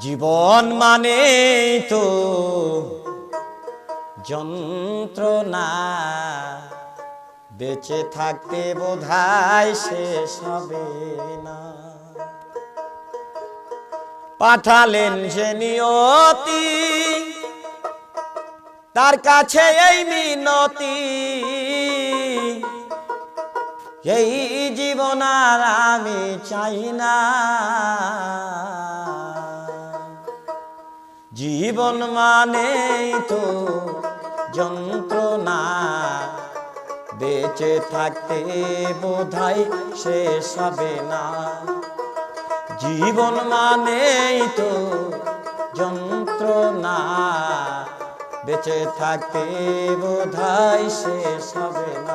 জীবন মানেই তো যন্ত্রণা, বেঁচে থাকতে বোধহয় শেষ হবে না। পাঠালেন যে নিয়তি, তার কাছে এই মিনতি, এই জীবন আর আমি চাই না। জীবন মানেই তো যন্ত্রণা, বেঁচে থাকতে বোধহয় শেষ হবে না। জীবন মানেই তো যন্ত্রণা, বেঁচে থাকতে বোধহয় শেষ হবে না।